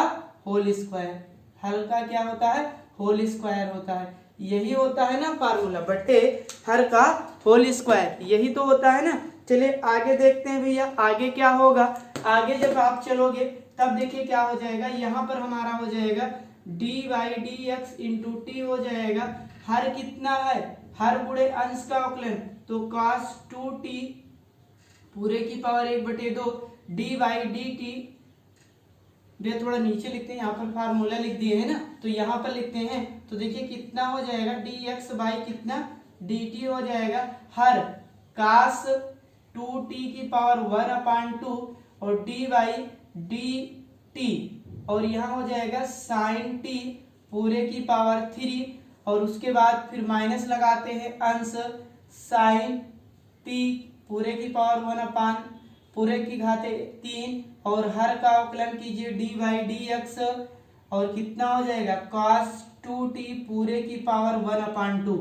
होल स्क्वायर। हर का क्या होता है, होल स्क्वायर होता है, यही होता है ना फार्मूला, बटे हर का होल स्क्वायर, यही तो होता है ना। चलिए आगे देखते हैं भैया, आगे क्या होगा। आगे जब आप चलोगे तब देखिए क्या हो जाएगा, यहाँ पर हमारा हो जाएगा D Y D X into T हो जाएगा। हर कितना है, हर गुणे अंश का अवकलन, तो cos 2t पूरे की power 1/2 D Y D T, भैया थोड़ा नीचे लिखते हैं, यहाँ पर फार्मूला लिख दिए है ना, तो यहाँ पर लिखते हैं। तो देखिए कितना हो जाएगा, डी एक्स बाई कितना डी टी हो जाएगा, हर cos 2t की पावर 1/2 और डी वाई डी टी और यहाँ हो जाएगा साइन टी पूरे की पावर 3 और उसके बाद फिर माइनस लगाते हैं अंश साइन टी पूरे की पावर 1 पूरे की घाते 3 और हर का अवकलन कीजिए डी बाई डी एक्स और कितना हो जाएगा cos 2t पूरे की पावर 1/2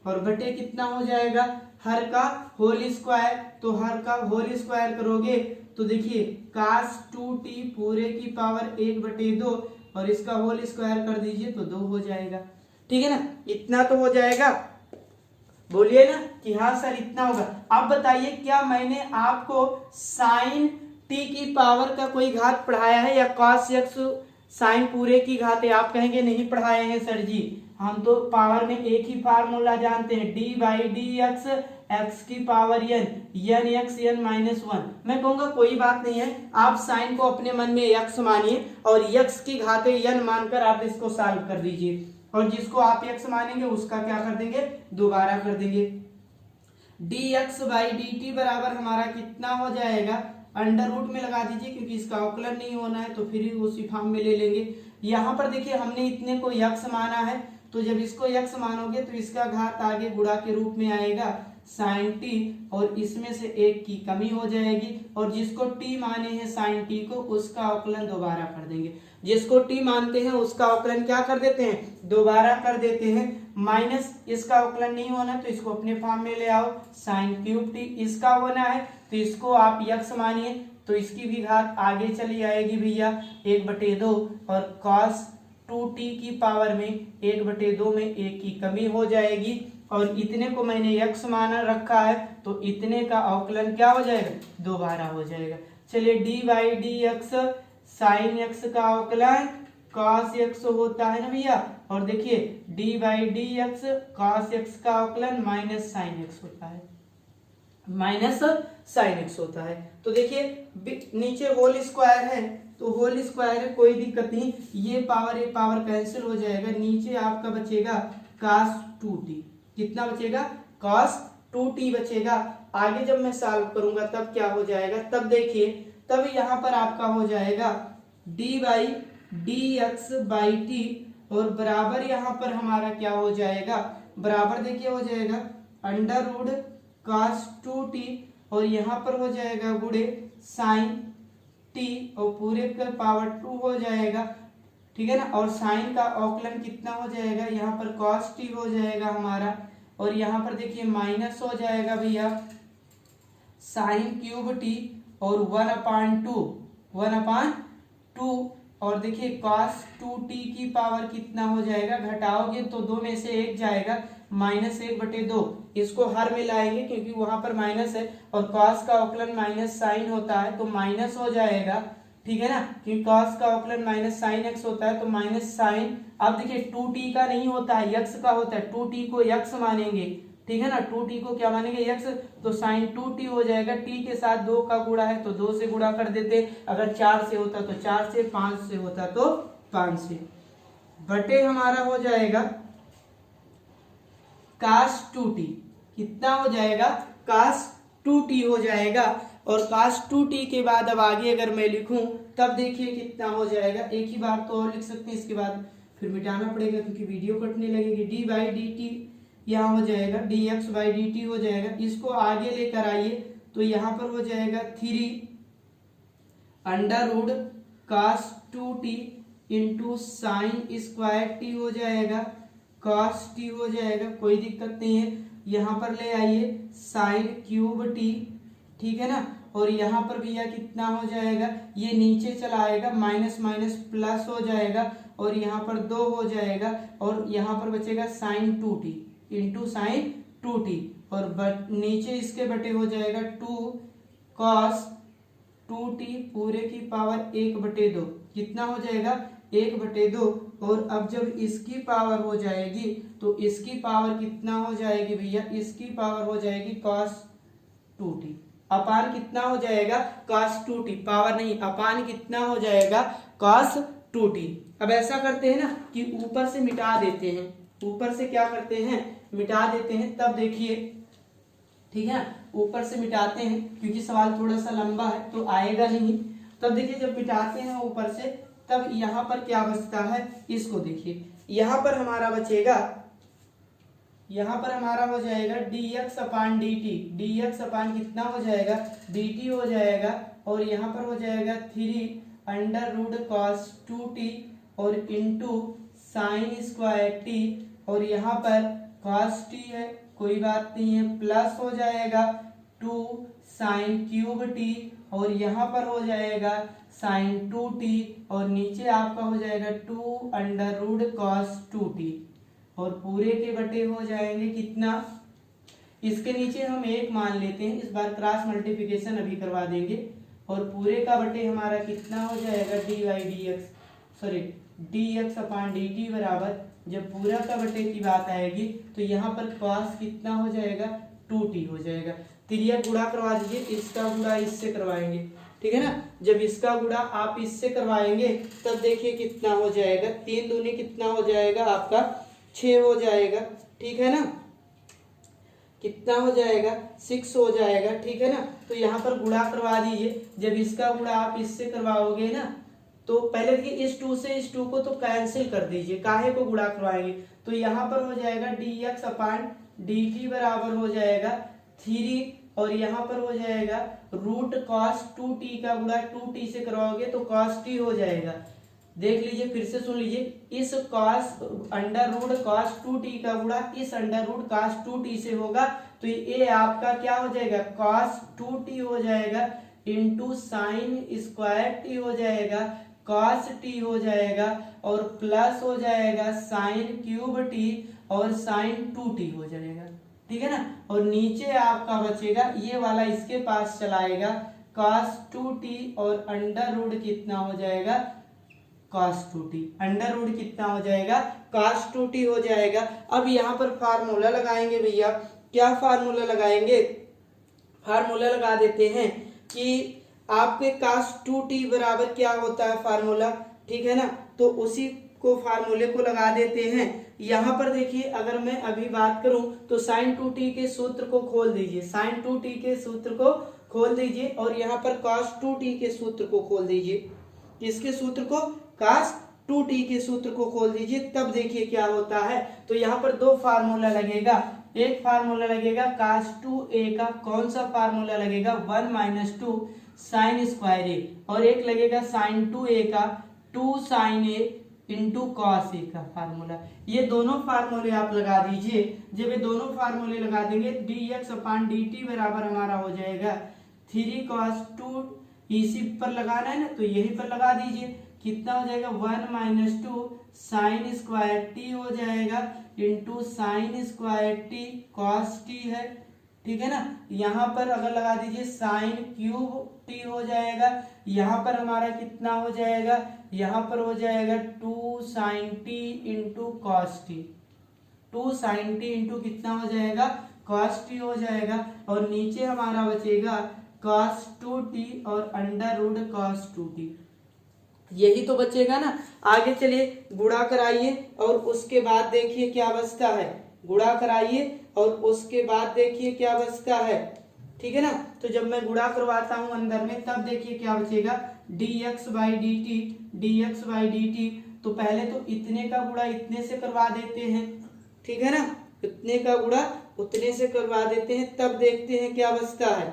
और बटे कितना हो जाएगा हर का होल स्क्वायर। तो हर का होल स्क्वायर करोगे तो देखिए cos 2t पूरे की पावर 1/2 और इसका होल स्क्वायर कर दीजिए तो 2 हो जाएगा। ठीक है ना, इतना तो हो जाएगा। बोलिए ना कि हाँ सर इतना होगा। अब बताइए क्या मैंने आपको साइन टी की पावर का कोई घात पढ़ाया है या cos x साइन पूरे की घात है? आप कहेंगे नहीं पढ़ाए हैं सर जी, हम तो पावर में एक ही फार्मूला जानते हैं D by D x x की पावर एन एक्स एन -1। मैं कहूंगा कोई बात नहीं है, आप साइन को अपने मन में x मानिए और x की घाते n मानकर आप इसको सॉल्व कर दीजिए और जिसको आप x मानेंगे उसका क्या कर देंगे दोबारा कर देंगे। dx बाई dt बराबर हमारा कितना हो जाएगा अंडर रूट में लगा दीजिए क्योंकि इसका अवकलन नहीं होना है तो फिर उसी फॉर्म में ले लेंगे। यहाँ पर देखिए हमने इतने को x माना है तो जब इसको x मानोगे तो इसका घात आगे गुणा के रूप में आएगा साइन टी और इसमें से एक की कमी हो जाएगी और जिसको t माने हैं साइन टी को उसका अवकलन दोबारा कर देंगे। जिसको t मानते हैं उसका अवकलन क्या कर देते हैं दोबारा कर देते हैं माइनस इसका अवकलन नहीं होना तो इसको अपने फॉर्म में ले आओ साइन क्यूब टी। इसका होना है तो इसको आप x मानिए तो इसकी भी घात आगे चली आएगी भैया 1/2 और cos 2t की पावर में 1/2 में एक की कमी हो जाएगी और इतने को मैंने x माना रखा है तो इतने का अवकलन क्या हो जाएगा दोबारा हो जाएगा। चलिए D by D x sine x का अवकलन cos x होता है ना भैया और देखिए D by D x cos x का अवकलन माइनस साइन एक्स होता है माइनस साइन एक्स होता है। तो देखिए नीचे होल स्क्वायर है तो होल स्क्वायर है कोई दिक्कत नहीं, ये पावर कैंसिल हो जाएगा, नीचे आपका बचेगा cos 2t। कितना बचेगा cos 2t बचेगा। आगे जब मैं सॉल्व करूंगा तब क्या हो जाएगा तब देखिए तब यहाँ पर आपका हो जाएगा d by D X by T और बराबर यहाँ पर हमारा क्या हो जाएगा बराबर देखिए हो जाएगा अंडर रूट cos 2t और यहाँ पर हो जाएगा गुणे साइन t और पूरे का पावर 2 हो जाएगा। ठीक है ना, और साइन का अवकलन कितना हो जाएगा यहाँ पर cos t हो जाएगा हमारा और यहाँ पर देखिए माइनस हो जाएगा भैया साइन क्यूब t और 1/2 और देखिए cos 2t की पावर कितना हो जाएगा घटाओगे तो 2 में से 1 जाएगा -1/2 इसको हर में लाएंगे क्योंकि वहां पर माइनस है और cos का अवकलन माइनस साइन होता है तो माइनस हो जाएगा। ठीक है ना, क्योंकि cos का अवकलन माइनस साइन x होता है तो माइनस साइन। अब देखिए 2t का नहीं होता है x का होता है 2t को x मानेंगे। ठीक है ना, 2t को क्या मानेंगे x तो साइन 2t हो जाएगा। t के साथ 2 का गुणा है तो 2 से गुणा कर देते, अगर 4 से होता तो 4 से, 5 से होता तो 5 से, बटे हमारा हो जाएगा cos 2t। कितना हो जाएगा cos 2t हो जाएगा और cos 2t के बाद अब आगे अगर मैं लिखूं तब देखिए कितना हो जाएगा। एक ही बार तो और लिख सकते हैं, इसके बाद फिर मिटाना पड़ेगा क्योंकि वीडियो कटने लगेगी। d बाई डी टी यहाँ हो जाएगा dx बाई डी टी हो जाएगा, इसको आगे लेकर आइए तो यहाँ पर हो जाएगा 3 under root cos 2t into sine square t हो जाएगा cos t हो जाएगा, कोई दिक्कत नहीं है। यहाँ पर ले आइए साइन क्यूब t। ठीक है ना, और यहाँ पर भैया कितना हो जाएगा ये नीचे चला आएगा माइनस माइनस प्लस हो जाएगा और यहाँ पर 2 हो जाएगा और यहाँ पर बचेगा sign 2t into sign 2t और नीचे इसके बटे हो जाएगा 2 cos 2t पूरे की पावर 1/2। कितना हो जाएगा 1/2 और अब जब इसकी पावर हो जाएगी तो इसकी पावर कितना हो जाएगी भैया इसकी पावर हो जाएगी cos 2t अपान कितना हो जाएगा cos 2t, पावर नहीं अपान कितना हो जाएगा cos 2t। अब ऐसा करते हैं ना कि ऊपर से मिटा देते हैं, ऊपर से क्या करते हैं मिटा देते हैं, तब देखिए ठीक है ऊपर से मिटाते हैं क्योंकि सवाल थोड़ा सा लंबा है तो आएगा नहीं। तब देखिए जब मिटाते हैं ऊपर से तब यहाँ पर क्या बचता है, इसको देखिए। यहाँ पर हमारा बचेगा, यहाँ पर हमारा हो जाएगा dx अपान dt, dx अपान कितना हो जाएगा, dt हो जाएगा, और यहाँ पर हो जाएगा 3 अंडर रूट कॉस 2t और इंटू साइन स्क्वायर t, और यहाँ पर कॉस t है, कोई बात नहीं है, प्लस हो जाएगा 2 साइन क्यूब t, और यहाँ पर हो जाएगा साइन 2t, और नीचे आपका हो जाएगा 2 अंडर रूट कॉस 2t, और पूरे के बटे हो जाएंगे कितना, इसके नीचे हम 1 मान लेते हैं, इस बार क्रॉस मल्टीप्लिकेशन अभी करवा देंगे, और पूरे का बटे हमारा कितना हो जाएगा dx अपान dt बराबर, जब पूरा का बटे की बात आएगी तो यहाँ पर cos कितना हो जाएगा 2t हो जाएगा। त्रिया गुणा करवा दीजिए, इसका गुणा इससे करवाएंगे, ठीक है ना। जब इसका गुणा आप इससे करवाएंगे तब देखिए कितना हो जाएगा, 3 दूनी कितना हो जाएगा आपका 6 हो जाएगा, ठीक है ना, कितना हो जाएगा 6 हो जाएगा, ठीक है ना। तो यहाँ पर गुणा करवा दीजिए, जब इसका गुणा आप इससे करवाओगे ना, तो पहले देखिए इस 2 से इस 2 को तो कैंसिल कर दीजिए, काहे को गुणा करवाएंगे, तो यहाँ पर हो जाएगा dx अपान dt बराबर हो जाएगा 3, और यहाँ पर हो जाएगा रूट कॉस 2t का गुणा 2t से करवाओगे तो cos t हो जाएगा। देख लीजिए, फिर से सुन लीजिए, इस cos under root cos 2t का गुणा इस अंडर रूट cos 2t से होगा, तो ये आपका क्या हो जाएगा cos 2t हो जाएगा इंटू साइन स्क्वायर t हो जाएगा, cos t हो जाएगा, और प्लस हो जाएगा साइन क्यूब t और साइन 2t हो जाएगा, ठीक है ना। और नीचे आपका बचेगा ये वाला, इसके पास चलाएगा cos 2t, और अंडर रूट कितना हो जाएगा cos 2t, अंडर रूट कितना हो जाएगा cos 2t हो जाएगा। अब यहाँ पर फार्मूला लगाएंगे भैया, क्या फार्मूला लगाएंगे, फार्मूला लगा देते हैं कि आपके cos 2t बराबर क्या होता है फार्मूला, ठीक है ना, तो उसी को फार्मूले को लगा देते हैं। यहाँ पर देखिए, अगर मैं अभी बात करूं तो sin 2t के सूत्र को खोल दीजिए, sin 2t के सूत्र को खोल दीजिए, और यहाँ पर cos 2t के सूत्र को खोल दीजिए, किसके सूत्र को, cos 2t के सूत्र को खोल दीजिए, तब देखिए क्या होता है। तो यहाँ पर 2 फार्मूला लगेगा, एक फार्मूला लगेगा cos 2a का, कौन सा फार्मूला लगेगा 1 माइनस 2 साइन स्क्वायर ए, और एक लगेगा sin 2a का 2 साइन ए इंटू कॉस ए का फार्मूला। ये दोनों फार्मूले आप लगा दीजिए, जब ये दोनों फार्मूले लगा देंगे dx अपान dt बराबर हमारा हो जाएगा 3 cos 2, इसी पर लगाना है ना तो यहीं पर लगा दीजिए, कितना हो जाएगा 1 माइनस 2 साइन स्क्वायर टी हो जाएगा into sine square T cos T है, ठीक है ना। यहाँ पर अगर लगा दीजिए साइन क्यूब टी हो जाएगा, यहाँ पर हमारा कितना हो जाएगा, यहाँ पर हो जाएगा 2 sine T into cos T, 2 sine T into कितना हो जाएगा कॉस टी हो जाएगा, और नीचे हमारा बचेगा कॉस 2t और अंडर रूट कॉस 2t, यही तो बचेगा ना। आगे चलिए गुणा कराइए और उसके बाद देखिए क्या बचता है, गुणा कराइए और उसके बाद देखिए क्या बचता है, ठीक है ना। तो जब मैं गुणा करवाता हूं अंदर में तब देखिए क्या बचेगा dx by dt, dx by dt, तो पहले तो इतने का गुणा इतने से करवा देते हैं, ठीक है ना, इतने का गुणा उतने से करवा देते हैं, तब देखते हैं क्या बचता है,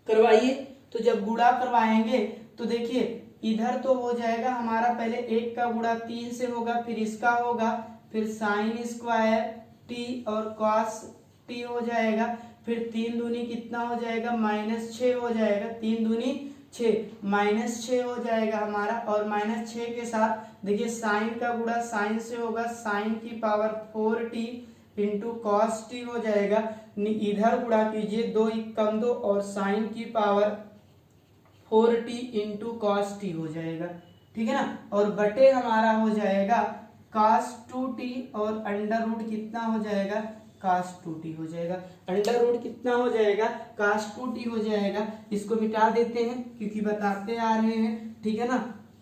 करवाइए। तो जब गुणा करवाएंगे तो देखिए इधर तो हो जाएगा हमारा, पहले 1 का गुणा 3 से होगा, फिर इसका होगा, फिर साइन स्क्वायर टी और कॉस टी हो जाएगा, फिर 3 दूनी कितना हो जाएगा -6 हो जाएगा, 3 दूनी 6 -6 हो जाएगा हमारा, और -6 के साथ देखिए साइन का गुणा साइन से होगा, साइन की power 4t into cos T हो जाएगा, इधर गुणा कीजिए 2 कम 2 और साइन की power 4t into cos T हो जाएगा, ठीक है ना, और बटे हमारा हो जाएगा cos 2t और अंडर रूट कितना हो जाएगा cos 2t हो जाएगा, अंडर रूट कितना हो जाएगा cos 2t हो जाएगा। इसको मिटा देते हैं क्योंकि बताते आ रहे हैं, ठीक है ना।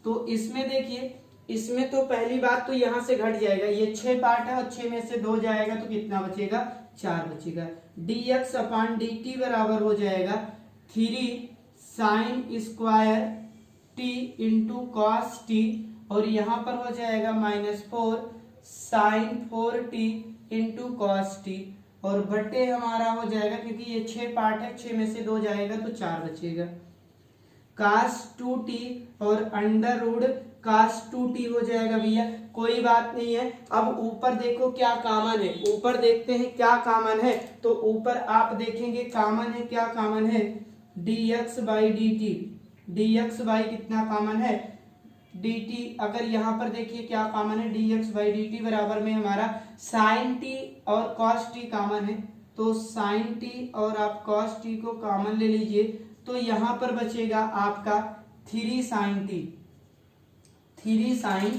तो इसमें देखिए, इसमें तो पहली बात तो यहाँ से घट जाएगा, ये 6 पार्ट है और 6 में से 2 जाएगा तो कितना बचेगा 4 बचेगा, dx अपान dt बराबर हो जाएगा 3 sine square T into cos T, और यहाँ पर हो जाएगा -4 sign 4t into cos T, और बट्टे हमारा हो जाएगा, क्योंकि ये 6 पार्ट है, 6 में से 2 जाएगा तो 4 बचेगा, cos 2t और अंडर रूट cos 2t हो जाएगा भैया। कोई बात नहीं है। अब ऊपर देखो क्या कॉमन है, ऊपर देखते हैं क्या कॉमन है। तो ऊपर आप देखेंगे कॉमन है, क्या कॉमन है, dx by dt, dx by कितना कॉमन है dt। अगर यहाँ पर देखिए क्या कॉमन है, dx बाई dt बराबर में हमारा sin t और cos t कॉमन है, तो sin t और आप cos t को कॉमन ले लीजिए, तो यहाँ पर बचेगा आपका 3 sin t, 3 sin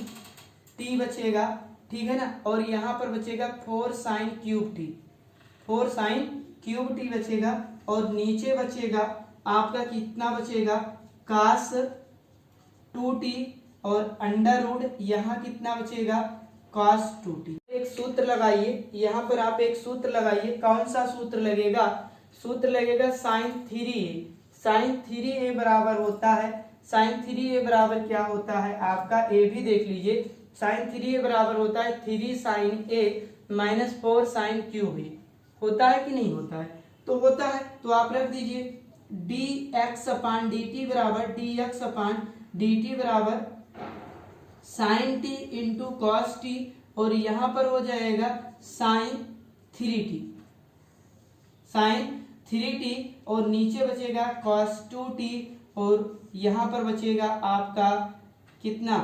t बचेगा, ठीक है ना। और यहाँ पर बचेगा 4 sin cube t, 4 sin cube t बचेगा, और नीचे बचेगा आपका कितना बचेगा, cos 2t और अंडर रूट यहाँ कितना बचेगा, cos 2t। एक सूत्र लगाइए, यहाँ पर आप एक सूत्र लगाइए। कौन सा सूत्र लगेगा, सूत्र लगेगा sin 3a, sin 3a बराबर होता है, sin 3a बराबर क्या होता है आपका, ए भी देख लीजिए, sin 3a बराबर होता है 3 sin a minus 4 sin cube a, होता है कि नहीं होता है, तो होता है, तो आप रख दीजिए dx अपान dt बराबर dx अपान dt बराबर sin t into cos t, और यहाँ पर हो जाएगा sin 3t, sin 3t, और नीचे बचेगा cos 2t, और यहाँ पर बचेगा आपका कितना,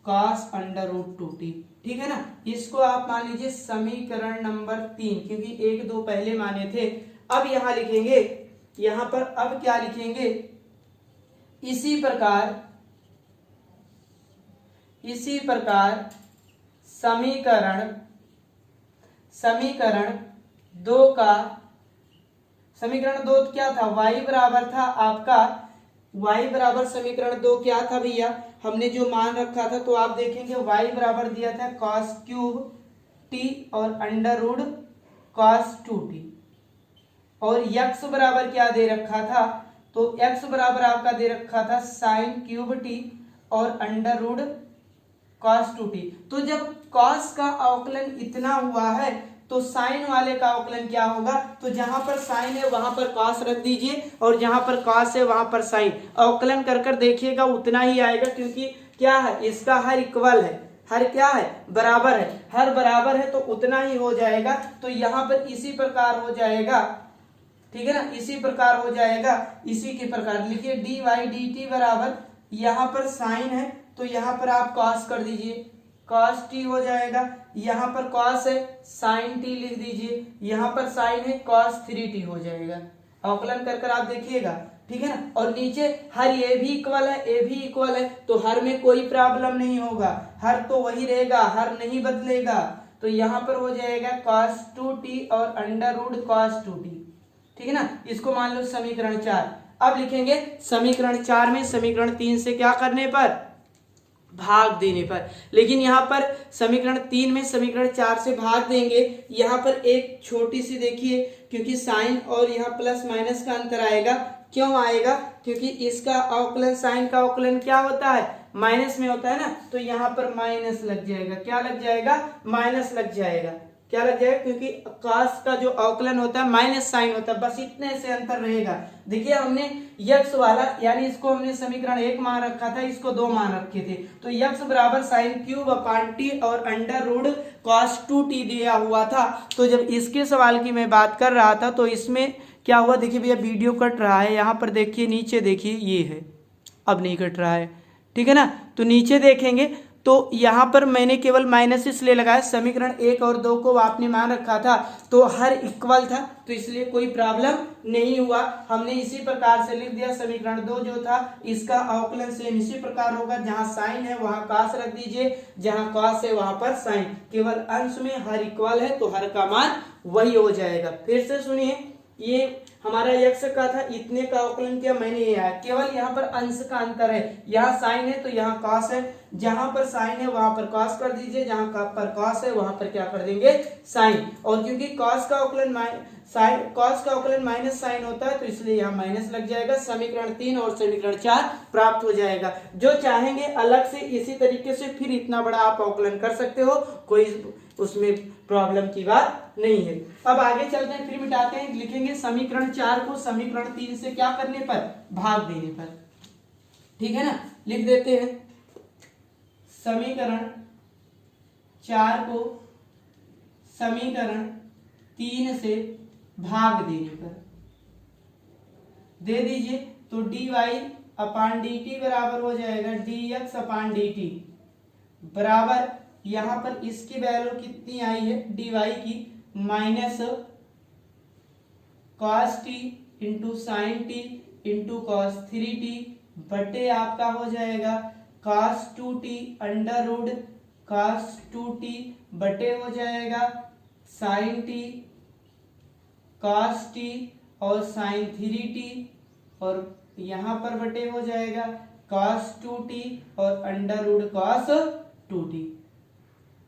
cos अंडर रूट 2t, ठीक है ना। इसको आप मान लीजिए समीकरण नंबर 3, क्योंकि 1 2 पहले माने थे। अब यहाँ लिखेंगे, यहाँ पर अब क्या लिखेंगे, इसी प्रकार समीकरण 2 का, समीकरण 2 क्या था, y बराबर था आपका, y बराबर समीकरण 2 क्या था भैया, हमने जो मान रखा था, तो आप देखेंगे y बराबर दिया था cos क्यूब t और अंडर रूट cos 2t, और x बराबर क्या दे रखा था, तो x बराबर आपका दे रखा था sin क्यूब t और अंडर रूट cos 2t। तो जब cos का अवकलन इतना हुआ है, तो साइन वाले का अवकलन क्या होगा, तो जहां पर साइन है वहां पर cos रख दीजिए, और जहां पर cos है वहां पर साइन, अवकलन कर कर देखिएगा उतना ही आएगा, क्योंकि क्या है, इसका हर इक्वल है, हर क्या है, बराबर है, हर बराबर है, तो उतना ही हो जाएगा। तो यहाँ पर इसी प्रकार हो जाएगा, ठीक है ना, इसी प्रकार हो जाएगा, इसी के प्रकार लिखिए dy dt बराबर, यहाँ पर साइन है तो यहाँ पर आप cos कर दीजिए, cos t हो जाएगा, यहाँ पर cos है sin t लिख दीजिए, यहाँ पर sin है cos 3t हो जाएगा। अवकलन कर कर आप देखिएगा, ठीक है ना। और नीचे हर ये भी इक्वल है, ए भी इक्वल है, तो हर में कोई प्रॉब्लम नहीं होगा, हर तो वही रहेगा, हर नहीं बदलेगा। तो यहाँ पर हो जाएगा cos 2t और अंडर रूट cos 2t, ठीक है ना। इसको मान लो समीकरण 4। अब लिखेंगे समीकरण 4 में समीकरण 3 से क्या करने पर, भाग देने पर। लेकिन यहाँ पर समीकरण 3 में समीकरण 4 से भाग देंगे, यहाँ पर एक छोटी सी देखिए, क्योंकि साइन और यहाँ प्लस माइनस का अंतर आएगा। क्यों आएगा, क्योंकि इसका अवकलन, साइन का अवकलन क्या होता है, माइनस में होता है ना, तो यहाँ पर माइनस लग जाएगा। क्या लग जाएगा, माइनस लग जाएगा। क्या लग जाएगा, क्योंकि cos का जो अवकलन होता है माइनस साइन होता है, बस इतने से अंतर रहेगा। देखिए हमने x वाला, यानी इसको हमने समीकरण 1 मान रखा था, इसको 2 मान रखे थे, तो x बराबर साइन क्यूब अपान टी और अंडर रूट cos 2t दिया हुआ था। तो जब इसके सवाल की मैं बात कर रहा था, तो इसमें क्या हुआ, देखिए भैया वीडियो कट रहा है, यहाँ पर देखिए नीचे देखिए, ये है, अब नहीं कट रहा है, ठीक है ना। तो नीचे देखेंगे तो यहाँ पर मैंने केवल माइनस इसलिए लगाया, समीकरण 1 और 2 को आपने मान रखा था, तो हर इक्वल था, तो इसलिए कोई प्रॉब्लम नहीं हुआ। हमने इसी प्रकार से लिख दिया, समीकरण 2 जो था इसका अवकलन सेम इसी प्रकार होगा, जहां साइन है वहां cos रख दीजिए, जहां cos है वहां पर साइन, केवल अंश में हर इक्वल है तो हर का मान वही हो जाएगा। फिर से सुनिए, ये हमारा x का था, इतने का अवकलन किया मैंने, ये आया। केवल यहाँ पर अंश का अंतर है, यहाँ साइन है तो यहाँ कॉस है, जहां पर साइन है वहां पर कॉस कर दीजिए, जहां पर कॉस है वहां पर क्या कर देंगे, साइन। और क्योंकि कॉस का अवकलन माइनस साइन होता है तो इसलिए यहाँ माइनस लग जाएगा। समीकरण 3 और समीकरण 4 प्राप्त हो जाएगा। जो चाहेंगे अलग से इसी तरीके से फिर इतना बड़ा आप अवकलन कर सकते हो, कोई उसमें प्रॉब्लम की बात नहीं है। अब आगे चलते हैं, फिर मिटाते हैं, लिखेंगे समीकरण 4 को समीकरण 3 से क्या करने पर, भाग देने पर, ठीक है ना। लिख देते हैं समीकरण 4 को समीकरण 3 से भाग देने पर दे दीजिए तो dy अपान dt बराबर हो जाएगा dx अपान dt बराबर, यहां पर इसकी वैल्यू कितनी आई है dy की, minus cos t into sine T into cos 3t बटे आपका हो जाएगा cos 2t under root cos 2t बटे हो जाएगा साइन t cos t और साइन 3t, और यहां पर बटे हो जाएगा cos 2t और under root cos 2t,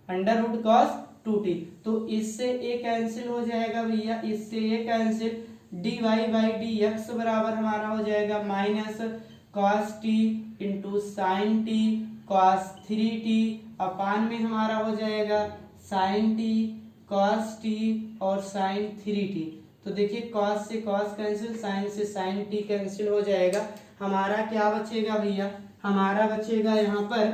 under root cos 2t। तो इससे ए कैंसिल हो जाएगा भैया, इससे ए कैंसिल, dy बाई dx बराबर हमारा हो जाएगा minus cos t into sine T cos 3t अपान में हमारा हो जाएगा साइन t cos t और साइन 3t। तो देखिए cos से cos कैंसिल, साइन से साइन t कैंसिल हो जाएगा। हमारा क्या बचेगा भैया, हमारा बचेगा यहाँ पर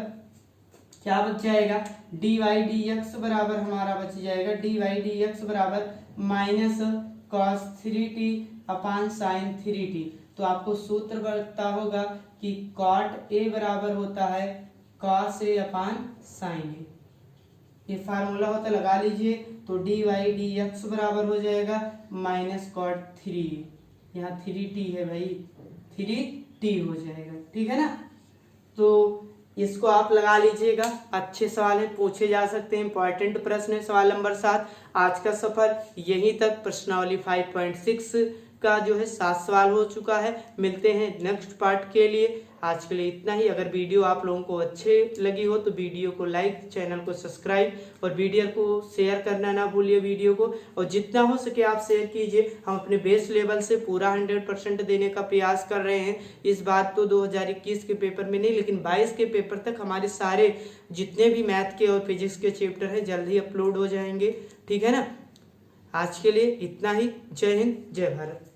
क्या बच जाएगा, dy dx बराबर हमारा बच जाएगा dy dx बराबर माइनस cos 3t अपान साइन 3t। तो आपको सूत्र पता होगा कि cot a बराबर होता है cos a upon sign a, ये फार्मूला होता लगा लीजिए। तो dy dx बराबर हो जाएगा माइनस cot 3, यहाँ 3t है भाई, 3t हो जाएगा, ठीक है ना। तो इसको आप लगा लीजिएगा, अच्छे सवाल है, पूछे जा सकते हैं, इंपॉर्टेंट प्रश्न है। सवाल नंबर 7। आज का सफर यहीं तक, प्रश्नावली 5.6 का जो है 7 सवाल हो चुका है। मिलते हैं नेक्स्ट पार्ट के लिए। आज के लिए इतना ही। अगर वीडियो आप लोगों को अच्छे लगी हो तो वीडियो को लाइक, चैनल को सब्सक्राइब और वीडियो को शेयर करना ना भूलिए वीडियो को, और जितना हो सके आप शेयर कीजिए। हम अपने बेस लेवल से पूरा 100% देने का प्रयास कर रहे हैं। इस बात तो 2021 के पेपर में नहीं, लेकिन 22 के पेपर तक हमारे सारे जितने भी मैथ के और फिजिक्स के चैप्टर हैं जल्द ही अपलोड हो जाएंगे, ठीक है ना। आज के लिए इतना ही। जय हिंद, जय भारत।